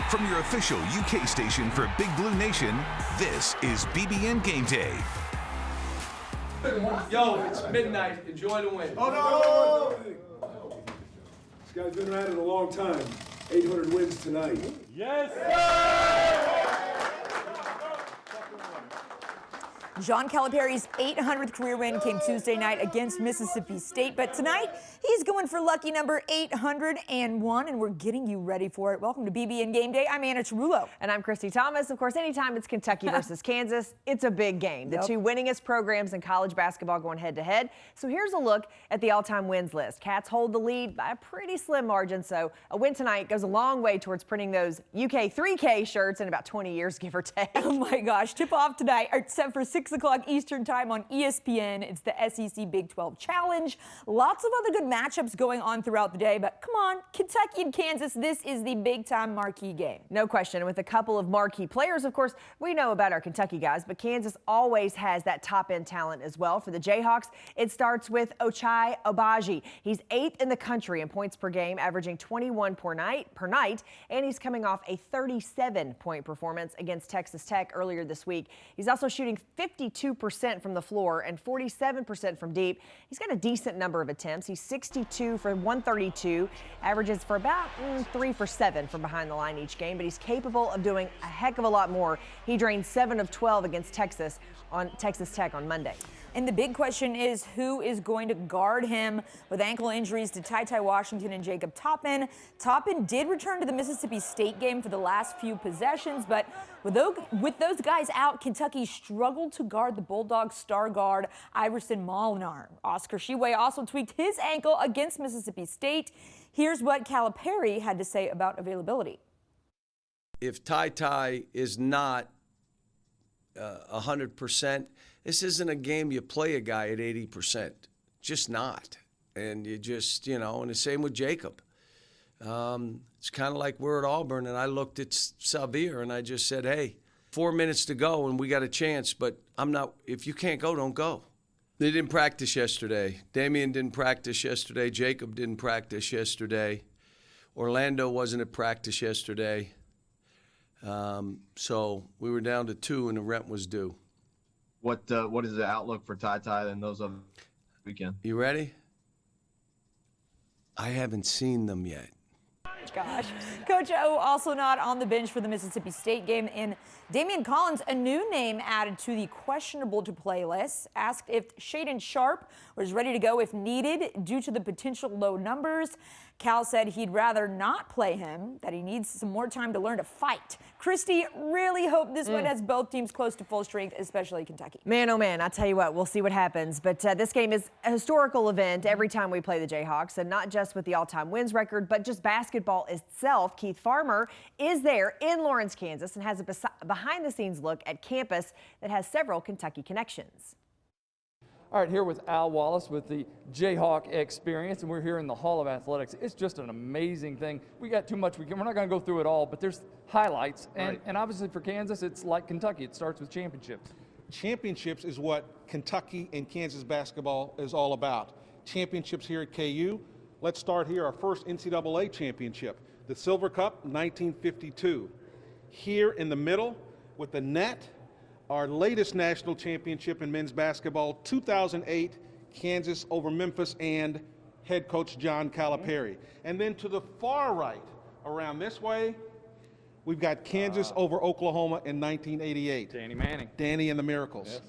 From your official UK station for Big Blue Nation, this is BBN Game Day. Yo, it's midnight. Enjoy the win. Oh, no! This guy's been at it a long time. 800 wins tonight. Yes! John Calipari's 800th career win came Tuesday night against Mississippi State, but tonight he's going for lucky number 801, and we're getting you ready for it. Welcome to BBN Game Day. I'm Anna Chirulo. And I'm Christy Thomas. Of course, anytime it's Kentucky versus Kansas, it's a big game. The two winningest programs in college basketball going head-to-head. So here's a look at the all-time wins list. Cats hold the lead by a pretty slim margin, so a win tonight goes a long way towards printing those UK 3K shirts in about 20 years, give or take. Oh my gosh, tip-off tonight, set for 6 o'clock Eastern time on ESPN. It's the SEC Big 12 Challenge. Lots of other good matchups going on throughout the day, but come on, Kentucky and Kansas, this is the big-time marquee game. No question. With a couple of marquee players, of course, we know about our Kentucky guys, but Kansas always has that top-end talent as well. For the Jayhawks, it starts with Ochai Agbaji. He's 8th in the country in points per game, averaging 21 per night, and he's coming off a 37-point performance against Texas Tech earlier this week. He's also shooting 52% from the floor and 47% from deep. He's got a decent number of attempts. He's 62 for 132, averages for about 3 for 7 from behind the line each game, but he's capable of doing a heck of a lot more. He drained 7 of 12 against Texas Tech on Monday. And the big question is who is going to guard him with ankle injuries to Ty Washington and Jacob Toppin. Toppin did return to the Mississippi State game for the last few possessions, but with those guys out, Kentucky struggled to guard the Bulldogs star guard Iverson Molinar. Oscar Tshiebwe also tweaked his ankle against Mississippi State. Here's what Calipari had to say about availability. If Ty is not 100%, this isn't a game you play a guy at 80%. Just not. And you just, and the same with Jacob. It's kind of like we're at Auburn, and I looked at Xavier, and I just said, hey, 4 minutes to go, and we got a chance, but if you can't go, don't go. They didn't practice yesterday. Damian didn't practice yesterday. Jacob didn't practice yesterday. Orlando wasn't at practice yesterday. So we were down to 2, and the rent was due. What is the outlook for Ty and those of weekend? You ready? I haven't seen them yet. Gosh. Coach O also not on the bench for the Mississippi State game. And Damian Collins, a new name added to the questionable to play list, asked if Shaedon Sharpe was ready to go if needed due to the potential low numbers. Cal said he'd rather not play him, that he needs some more time to learn to fight. Christy, really hope this one has both teams close to full strength, especially Kentucky. Man, oh man, I tell you what, we'll see what happens. But this game is a historical event every time we play the Jayhawks, and not just with the all-time wins record, but just basketball itself. Keith Farmer is there in Lawrence, Kansas, and has a behind-the-scenes look at campus that has several Kentucky connections. All right, here with Al Wallace with the Jayhawk Experience, and we're here in the Hall of Athletics. It's just an amazing thing. We got too much. We're not going to go through it all, but there's highlights. And obviously for Kansas, it's like Kentucky. It starts with championships. Championships is what Kentucky and Kansas basketball is all about. Championships here at KU. Let's start here. Our first NCAA championship, the Silver Cup, 1952. Here in the middle with the net, our latest national championship in men's basketball, 2008, Kansas over Memphis and head coach John Calipari. And then to the far right, around this way, we've got Kansas over Oklahoma in 1988. Danny Manning. Danny and the Miracles. Yes.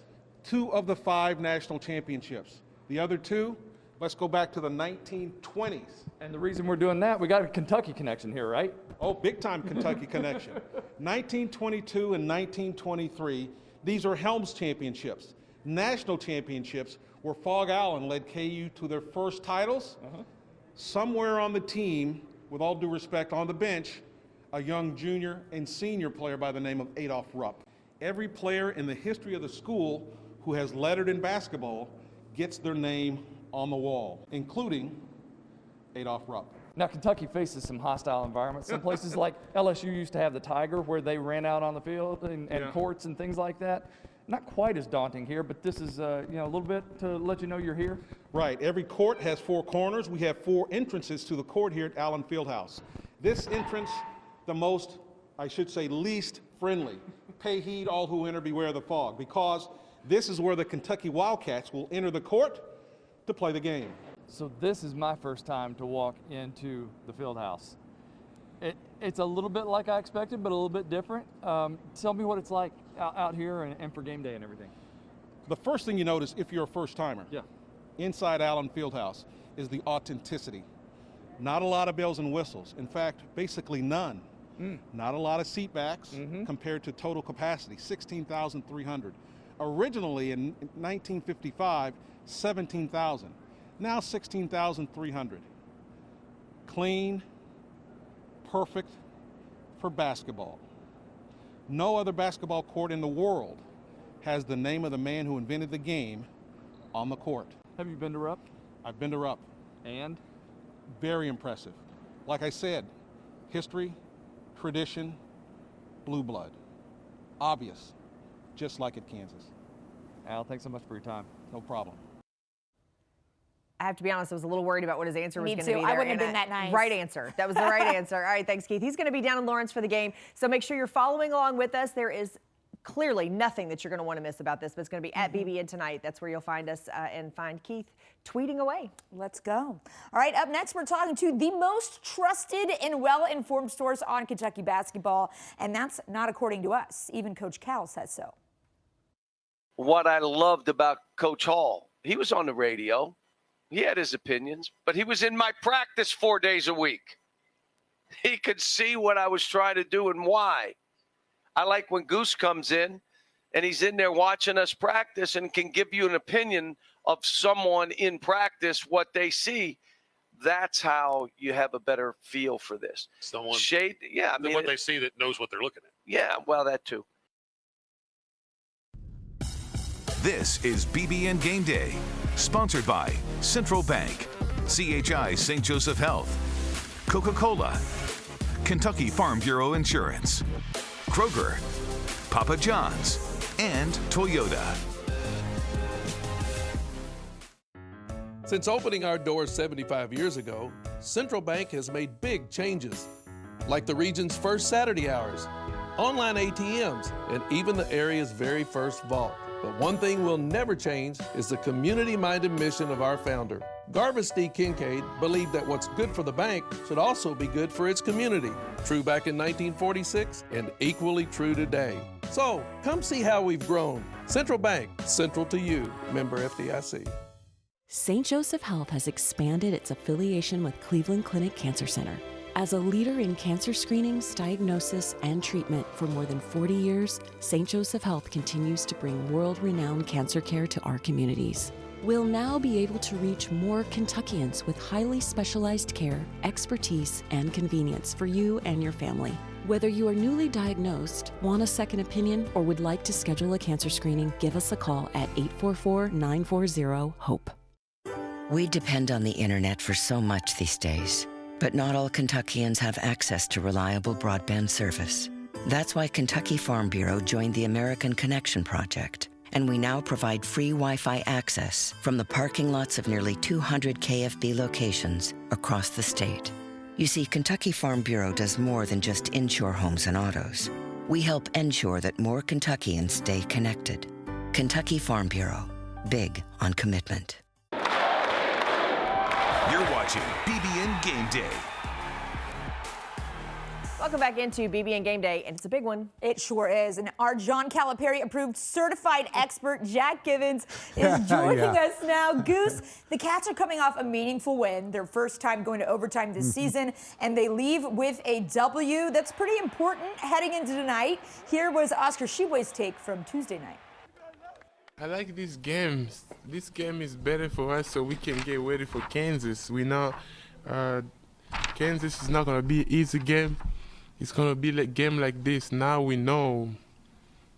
2 of the 5 national championships. The other 2, let's go back to the 1920s. And the reason we're doing that, we got a Kentucky connection here, right? Oh, big time Kentucky connection. 1922 and 1923. These are Helms championships. National championships where Fog Allen led KU to their first titles. Somewhere on the team, with all due respect, on the bench, a young junior and senior player by the name of Adolph Rupp. Every player in the history of the school who has lettered in basketball gets their name on the wall, including Adolph Rupp. Now, Kentucky faces some hostile environments. Some places like LSU used to have the Tiger where they ran out on the field and courts and things like that. Not quite as daunting here, but this is a little bit to let you know you're here. Right. Every court has 4 corners. We have 4 entrances to the court here at Allen Fieldhouse. This entrance, the most I should say least friendly. Pay heed, all who enter, beware the fog, because this is where the Kentucky Wildcats will enter the court to play the game. So this is my first time to walk into the field house. It's a little bit like I expected, but a little bit different. Tell me what it's like out here and for game day and everything. The first thing you notice if you're a first-timer, Yeah. inside Allen Fieldhouse, is the authenticity. Not a lot of bells and whistles. In fact, basically none. Not a lot of seat backs compared to total capacity, 16,300. Originally in 1955, 17,000. Now 16,300. Clean, perfect for basketball. No other basketball court in the world has the name of the man who invented the game on the court. Have you been to Rupp? I've been to Rupp. And? Very impressive. Like I said, history, tradition, blue blood. Obvious, just like at Kansas. Al, thanks so much for your time. No problem. I have to be honest, I was a little worried about what his answer was Me going to too. be. I there, wouldn't have and been that nice. Right answer. That was the right answer. All right, thanks, Keith. He's going to be down in Lawrence for the game, so make sure you're following along with us. There is clearly nothing that you're going to want to miss about this, but it's going to be at BBN tonight. That's where you'll find us and find Keith tweeting away. Let's go. All right, up next, we're talking to the most trusted and well-informed source on Kentucky basketball, and that's not according to us. Even Coach Cal says so. What I loved about Coach Hall, he was on the radio. He had his opinions, but he was in my practice 4 days a week. He could see what I was trying to do and why. I like when Goose comes in and he's in there watching us practice and can give you an opinion of someone in practice, what they see. That's how you have a better feel for this. Someone, Shade, yeah. I mean, what they see that knows what they're looking at. Yeah, well, that too. This is BBN Game Day, sponsored by Central Bank, CHI St. Joseph Health, Coca-Cola, Kentucky Farm Bureau Insurance, Kroger, Papa John's, and Toyota. Since opening our doors 75 years ago, Central Bank has made big changes, like the region's first Saturday hours, online ATMs, and even the area's very first vault. But one thing will never change is the community-minded mission of our founder. Garvis D. Kincaid believed that what's good for the bank should also be good for its community. True back in 1946 and equally true today. So, come see how we've grown. Central Bank, central to you. Member FDIC. St. Joseph Health has expanded its affiliation with Cleveland Clinic Cancer Center. As a leader in cancer screenings, diagnosis, and treatment for more than 40 years, St. Joseph Health continues to bring world-renowned cancer care to our communities. We'll now be able to reach more Kentuckians with highly specialized care, expertise, and convenience for you and your family. Whether you are newly diagnosed, want a second opinion, or would like to schedule a cancer screening, give us a call at 844-940-HOPE. We depend on the internet for so much these days. But not all Kentuckians have access to reliable broadband service. That's why Kentucky Farm Bureau joined the American Connection Project, and we now provide free Wi-Fi access from the parking lots of nearly 200 KFB locations across the state. You see, Kentucky Farm Bureau does more than just insure homes and autos. We help ensure that more Kentuckians stay connected. Kentucky Farm Bureau, big on commitment. You're watching BBN Game Day. Welcome back into BBN Game Day, and it's a big one. It sure is. And our John Calipari-approved certified expert, Jack Givens, is joining us now. Goose, the Cats are coming off a meaningful win, their first time going to overtime this season, and they leave with a W. That's pretty important heading into tonight. Here was Oscar Sheboy's take from Tuesday night. I like these games. This game is better for us so we can get ready for Kansas. We know Kansas is not going to be an easy game. It's going to be a game like this. Now we know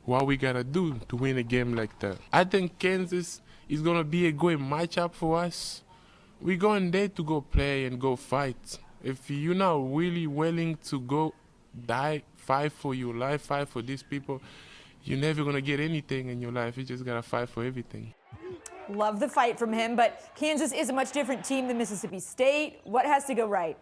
what we got to do to win a game like that. I think Kansas is going to be a great matchup for us. We're going there to go play and go fight. If you're not really willing to go die, fight for your life, fight for these people, you're never going to get anything in your life. You just got to fight for everything. Love the fight from him, but Kansas is a much different team than Mississippi State. What has to go right?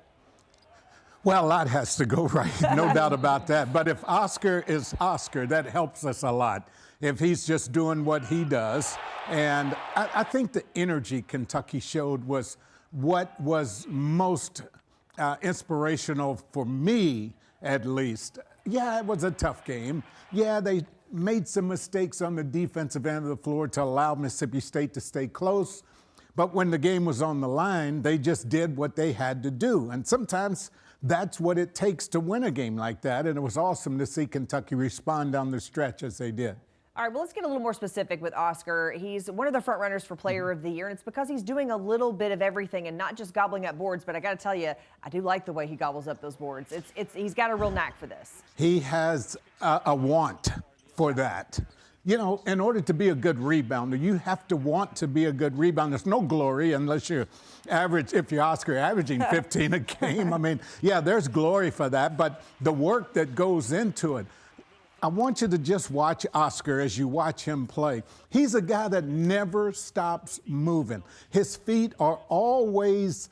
Well, a lot has to go right, no doubt about that. But if Oscar is Oscar, that helps us a lot. If he's just doing what he does. And I think the energy Kentucky showed was what was most inspirational for me, at least. Yeah, it was a tough game. Yeah, they made some mistakes on the defensive end of the floor to allow Mississippi State to stay close. But when the game was on the line, they just did what they had to do. And sometimes that's what it takes to win a game like that. And it was awesome to see Kentucky respond down the stretch as they did. All right, well, let's get a little more specific with Oscar. He's one of the front runners for Player of the Year, and it's because he's doing a little bit of everything and not just gobbling up boards. But I got to tell you, I do like the way he gobbles up those boards. He's got a real knack for this. He has a want for that. You know, in order to be a good rebounder, you have to want to be a good rebounder. There's no glory unless you're average. If you're Oscar averaging 15 a game, I mean, yeah, there's glory for that. But the work that goes into it. I want you to just watch Oscar as you watch him play. He's a guy that never stops moving. His feet are always,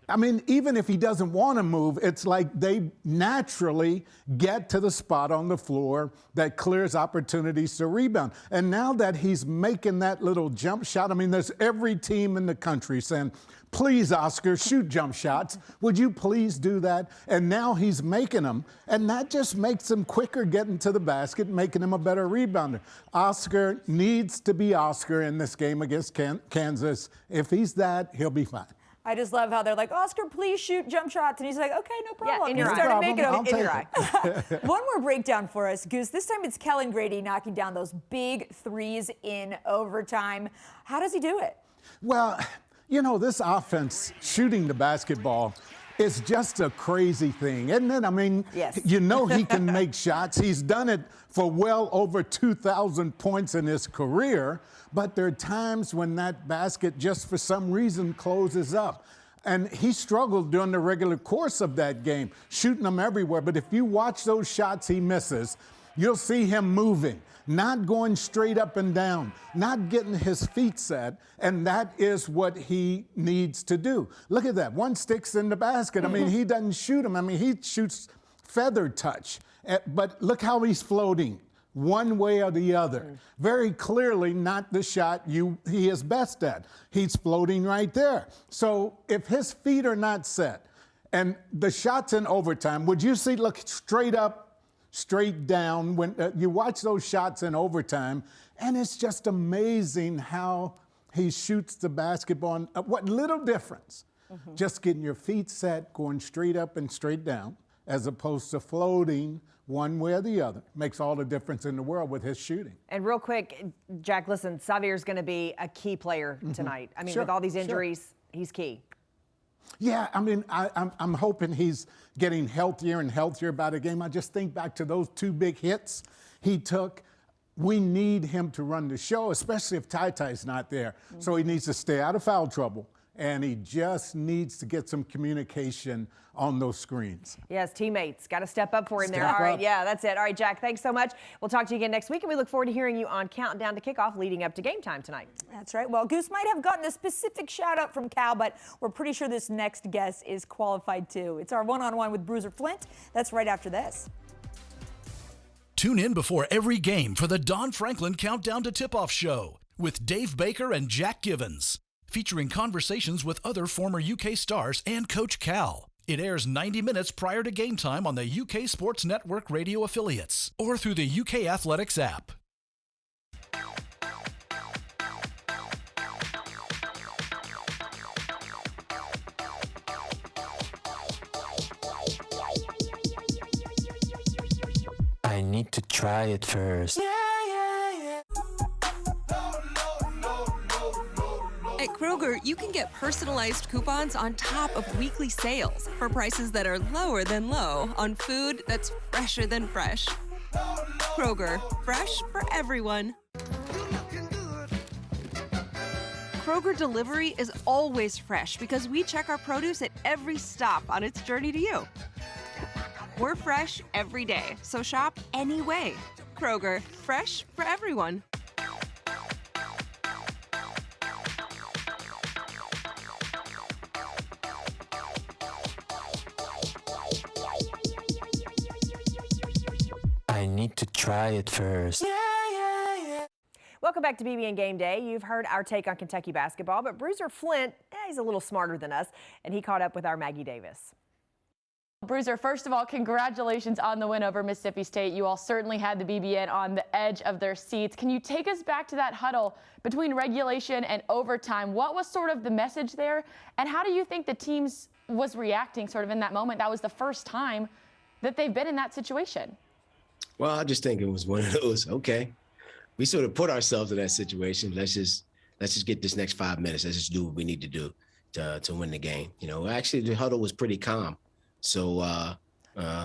I mean, even if he doesn't want to move, it's like they naturally get to the spot on the floor that clears opportunities to rebound. And now that he's making that little jump shot, I mean, there's every team in the country saying, please, Oscar, shoot jump shots. Would you please do that? And now he's making them. And that just makes him quicker getting to the basket, making him a better rebounder. Oscar needs to be Oscar in this game against Kansas. If he's that, he'll be fine. I just love how they're like, Oscar, please shoot jump shots. And he's like, okay, no problem. Yeah, in your he eye. started making them in your eye. One more breakdown for us, Goose. This time it's Kellen Grady knocking down those big threes in overtime. How does he do it? Well, you know, this offense, shooting the basketball, is just a crazy thing, isn't it? I mean, yes. You know he can make shots. He's done it for well over 2,000 points in his career, but there are times when that basket just for some reason closes up. And he struggled during the regular course of that game, shooting them everywhere. But if you watch those shots he misses, you'll see him moving, not going straight up and down, not getting his feet set, and that is what he needs to do. Look at that. One sticks in the basket. I mean, he doesn't shoot them. I mean, he shoots feather touch. But look how he's floating, one way or the other. Very clearly not the shot he is best at. He's floating right there. So if his feet are not set, and the shots in overtime, would you see, look straight up, straight down, when you watch those shots in overtime, and it's just amazing how he shoots the basketball. What little difference, just getting your feet set, going straight up and straight down, as opposed to floating one way or the other, makes all the difference in the world with his shooting. And real quick, Jack, listen, Xavier's going to be a key player tonight. I mean, with all these injuries, he's key. Yeah, I mean, I'm hoping he's getting healthier and healthier by the game. I just think back to those two big hits he took. We need him to run the show, especially if Ty-Ty's not there. So he needs to stay out of foul trouble, and he just needs to get some communication on those screens. Yes, teammates, got to step up for him there. Step All right, up. yeah, that's it. All right, Jack, thanks so much. We'll talk to you again next week, and we look forward to hearing you on Countdown to Kickoff leading up to game time tonight. That's right. Well, Goose might have gotten a specific shout out from Cal, but we're pretty sure this next guest is qualified too. It's our one-on-one with Bruiser Flint. That's right after this. Tune in before every game for the Don Franklin Countdown to Tip-Off show with Dave Baker and Jack Givens, featuring conversations with other former UK stars and Coach Cal. It airs 90 minutes prior to game time on the UK Sports Network radio affiliates or through the UK Athletics app. I need to try it first. At Kroger, you can get personalized coupons on top of weekly sales for prices that are lower than low on food that's fresher than fresh. Kroger, fresh for everyone. Kroger Delivery is always fresh because we check our produce at every stop on its journey to you. We're fresh every day, so shop any way. Kroger, fresh for everyone. need to try it first. Welcome back to BBN Game Day. You've heard our take on Kentucky basketball, but Bruiser Flint, he's a little smarter than us, and he caught up with our Maggie Davis. Bruiser, first of all, congratulations on the win over Mississippi State. You all certainly had the BBN on the edge of their seats. Can you take us back to that huddle between regulation and overtime? What was sort of the message there, and how do you think the teams was reacting sort of in that moment? That was the first time that they've been in that situation. Well, I just think it was one of those, okay, we sort of put ourselves in that situation. Let's just get this next 5 minutes. Let's just do what we need to do to win the game. You know, actually the huddle was pretty calm. So,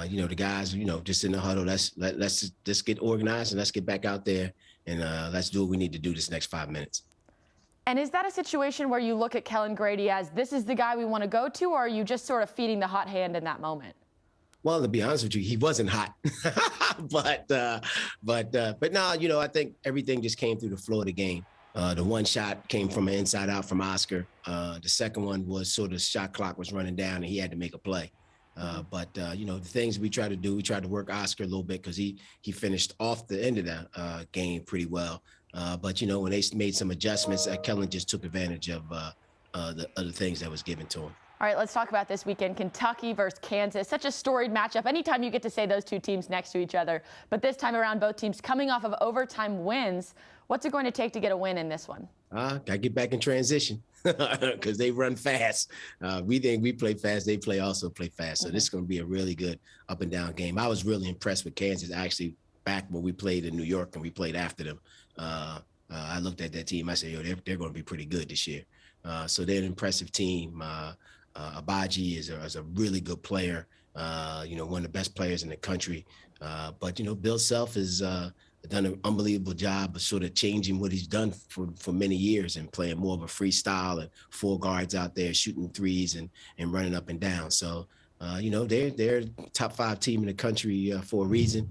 you know, the guys, you know, just in the huddle, let's get organized and let's get back out there and let's do what we need to do this next 5 minutes. And is that a situation where you look at Kellen Grady as this is the guy we want to go to, or are you just sort of feeding the hot hand in that moment? Well, to be honest with you, he wasn't hot, but no, you know, I think everything just came through the flow of the game. The one shot came from an inside out from Oscar. The second one was sort of shot clock was running down and he had to make a play. But you know, the things we tried to do, we tried to work Oscar a little bit because he finished off the end of the game pretty well. But you know, when they made some adjustments, Kellen just took advantage of the things that was given to him. All right, let's talk about this weekend. Kentucky versus Kansas. Such a storied matchup. Anytime you get to say those two teams next to each other. But this time around, both teams coming off of overtime wins. What's it going to take to get a win in this one? Gotta get back in transition because they run fast. We think we play fast. They also play fast. So this is going to be a really good up and down game. I was really impressed with Kansas actually back when we played in New York and we played after them. I looked at that team. I said, yo, they're going to be pretty good this year. So they're an impressive team. Abaji is a really good player, you know, one of the best players in the country. But, you know, Bill Self has done an unbelievable job of sort of changing what he's done for many years and playing more of a freestyle and four guards out there shooting threes and running up and down. So, you know, they're top 5 team in the country for a reason.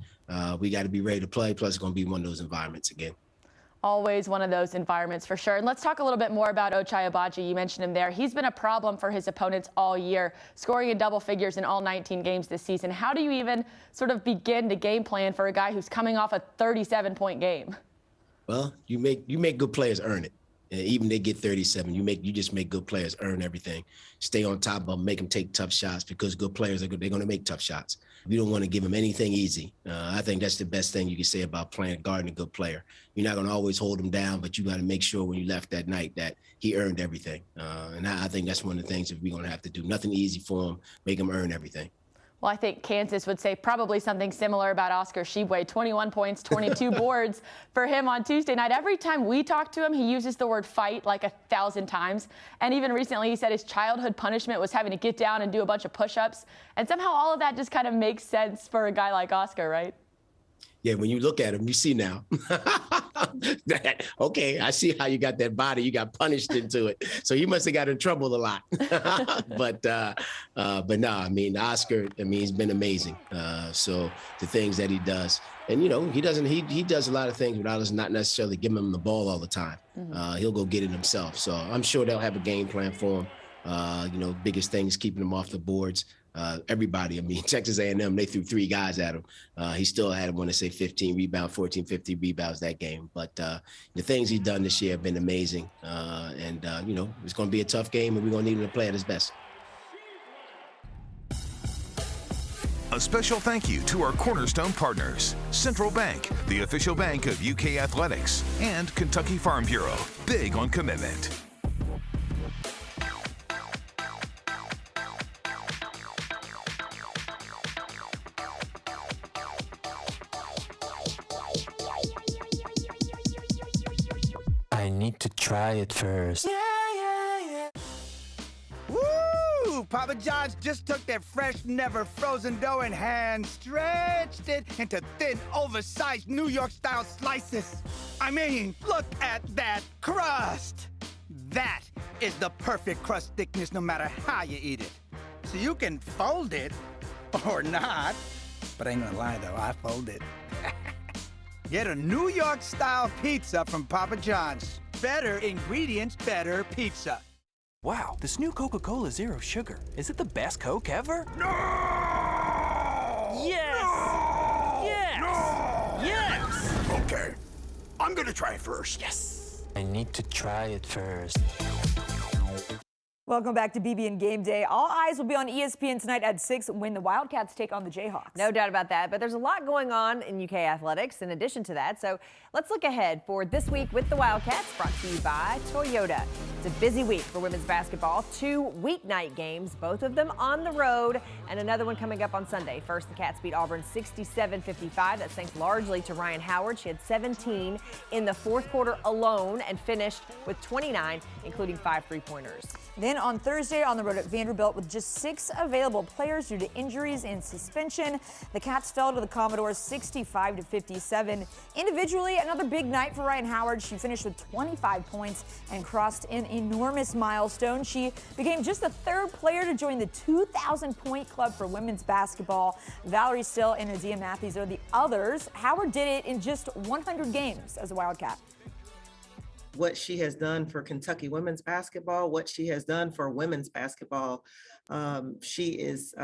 We got to be ready to play. Plus, it's going to be one of those environments again. Always one of those environments for sure. And let's talk a little bit more about Ochai Agbaji. You mentioned him there. He's been a problem for his opponents all year, scoring in double figures in all 19 games this season. How do you even sort of begin to game plan for a guy who's coming off a 37-point game? Well, you make good players earn it. And even they get 37, you just make good players earn everything. Stay on top of them, make them take tough shots because good players they're going to make tough shots. We don't want to give them anything easy. I think that's the best thing you can say about guarding a good player. You're not going to always hold him down, but you got to make sure when you left that night that he earned everything. And I think that's one of the things that we're going to have to do. Nothing easy for him. Make him earn everything. Well, I think Kansas would say probably something similar about Oscar Tshiebwe. 21 points, 22 boards for him on Tuesday night. Every time we talk to him, he uses the word fight like 1,000 times. And even recently, he said his childhood punishment was having to get down and do a bunch of push-ups. And somehow all of that just kind of makes sense for a guy like Oscar, right? Yeah, when you look at him, you see now that, okay, I see how you got that body. You got punished into it. So you must have got in trouble a lot. But no, I mean, Oscar, I mean, he's been amazing. So the things that he does, and, you know, he does a lot of things without us not necessarily giving him the ball all the time. He'll go get it himself. So I'm sure they'll have a game plan for him. You know, biggest thing is keeping him off the boards. Everybody, I mean, Texas A&M, they threw 3 guys at him. He still had, I want to say, 15 rebounds, 14, 15 rebounds that game. But the things he's done this year have been amazing. And you know, it's going to be a tough game, and we're going to need him to play at his best. A special thank you to our cornerstone partners, Central Bank, the official bank of UK Athletics, and Kentucky Farm Bureau, big on commitment. I need to try it first. Woo! Papa John's just took their fresh, never frozen dough and hand stretched it into thin, oversized New York-style slices. I mean, look at that crust. That is the perfect crust thickness no matter how you eat it. So you can fold it or not. But I ain't gonna lie though, I fold it. Get a New York-style pizza from Papa John's. Better ingredients, better pizza. Wow, this new Coca-Cola Zero Sugar. Is it the best Coke ever? No! Yes! No! Yes! No! I'm going to try it first. Yes. I need to try it first. Welcome back to BBN Game Day. All eyes will be on ESPN tonight at 6 when the Wildcats take on the Jayhawks. No doubt about that, but there's a lot going on in UK athletics in addition to that. So let's look ahead for this week with the Wildcats, brought to you by Toyota. It's a busy week for women's basketball. 2 weeknight games, both of them on the road, and another one coming up on Sunday. First, the Cats beat Auburn 67-55. That's thanks largely to Ryan Howard. She had 17 in the fourth quarter alone and finished with 29, including 5 three-pointers. Then on Thursday on the road at Vanderbilt with just 6 available players due to injuries and suspension, the Cats fell to the Commodores 65-57. Individually, another big night for Ryan Howard. She finished with 25 points and crossed an enormous milestone. She became just the 3rd player to join the 2,000-point club for women's basketball. Valerie Still and Nadia Matthews are the others. Howard did it in just 100 games as a Wildcat. What she has done for Kentucky women's basketball, what she has done for women's basketball. She is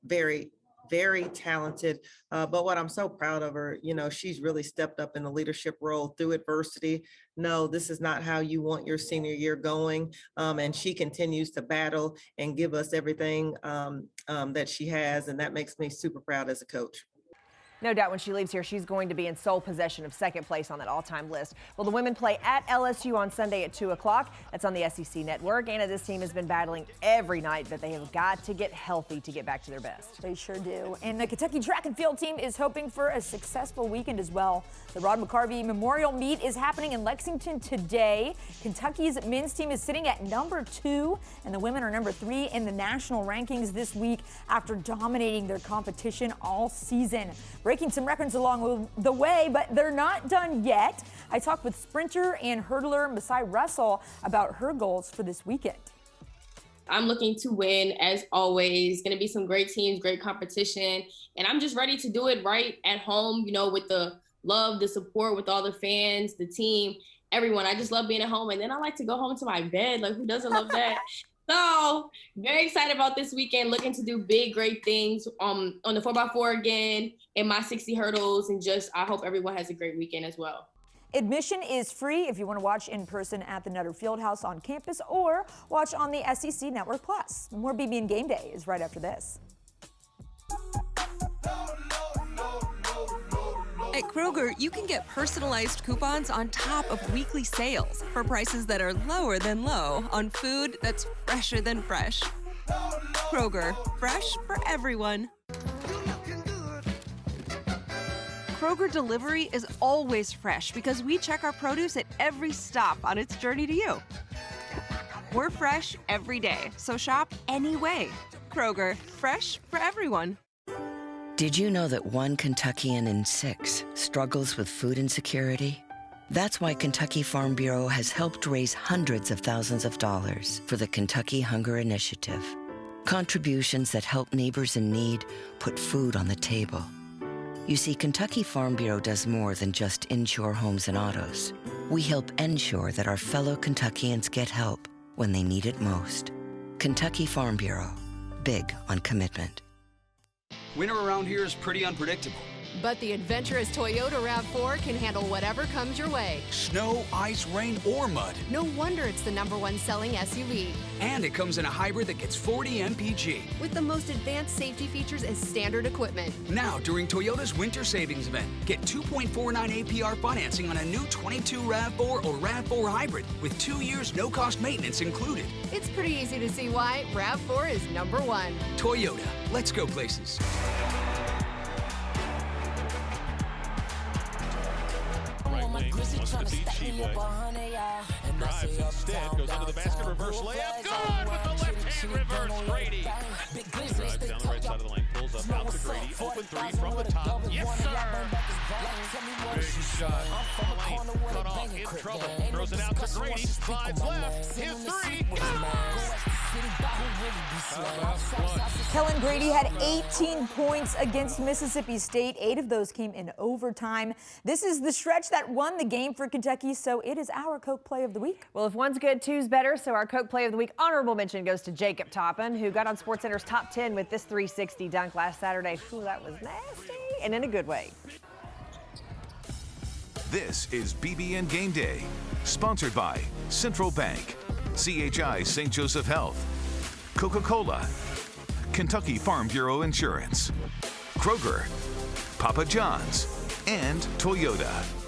very, very talented. But what I'm so proud of her, you know, she's really stepped up in the leadership role through adversity. No, this is not how you want your senior year going. And she continues to battle and give us everything that she has. And that makes me super proud as a coach. No doubt when she leaves here, she's going to be in sole possession of 2nd place on that all-time list. Well, the women play at LSU on Sunday at 2 o'clock. That's on the SEC Network. And this team has been battling every night, but they have got to get healthy to get back to their best. They sure do. And the Kentucky track and field team is hoping for a successful weekend as well. The Rod McCarvey Memorial Meet is happening in Lexington today. Kentucky's men's team is sitting at number 2, and the women are number 3 in the national rankings this week after dominating their competition all season. Breaking some records along the way, but they're not done yet. I talked with sprinter and hurdler Masai Russell about her goals for this weekend. I'm looking to win, as always. Going to be some great teams, great competition, and I'm just ready to do it right at home, you know, with the love, the support, with all the fans, the team, everyone. I just love being at home, and then I like to go home to my bed. Like, who doesn't love that? So very excited about this weekend, looking to do big, great things on the 4x4 again, and my 60 hurdles, and just I hope everyone has a great weekend as well. Admission is free if you want to watch in person at the Nutter Fieldhouse on campus or watch on the SEC Network Plus. More BBN Game Day is right after this. At Kroger, you can get personalized coupons on top of weekly sales for prices that are lower than low on food that's fresher than fresh. Kroger, fresh for everyone. Kroger Delivery is always fresh because we check our produce at every stop on its journey to you. We're fresh every day, so shop any way. Kroger, fresh for everyone. Did you know that 1 Kentuckian in 6 struggles with food insecurity? That's why Kentucky Farm Bureau has helped raise hundreds of thousands of dollars for the Kentucky Hunger Initiative. Contributions that help neighbors in need put food on the table. You see, Kentucky Farm Bureau does more than just insure homes and autos. We help ensure that our fellow Kentuckians get help when they need it most. Kentucky Farm Bureau, big on commitment. Winter around here is pretty unpredictable. But the adventurous Toyota RAV4 can handle whatever comes your way. Snow, ice, rain, or mud. No wonder it's the #1 selling SUV. And it comes in a hybrid that gets 40 mpg. With the most advanced safety features as standard equipment. Now, during Toyota's Winter Savings Event, get 2.49 APR financing on a new 22 RAV4 or RAV4 hybrid with 2 years no-cost maintenance included. It's pretty easy to see why RAV4 is #1. Toyota, let's go places. Wants to beat Sheba. Drives instead, goes under the basket, reverse layup. Good with the left-hand reverse, Grady. Drives down the right side of the lane, pulls up out to Grady. Open 3 from the top. Yes, sir! Big shot. Lane, cut off, in trouble. Throws it out to Grady, slides left. His 3, Kellen Grady had 18 points against Mississippi State. 8 of those came in overtime. This is the stretch that won the game for Kentucky, so it is our Coke Play of the Week. Well, if one's good, two's better. So our Coke Play of the Week honorable mention goes to Jacob Toppin, who got on SportsCenter's top 10 with this 360 dunk last Saturday. Ooh, that was nasty, and in a good way. This is BBN Game Day, sponsored by Central Bank, CHI St. Joseph Health, Coca-Cola, Kentucky Farm Bureau Insurance, Kroger, Papa John's, and Toyota.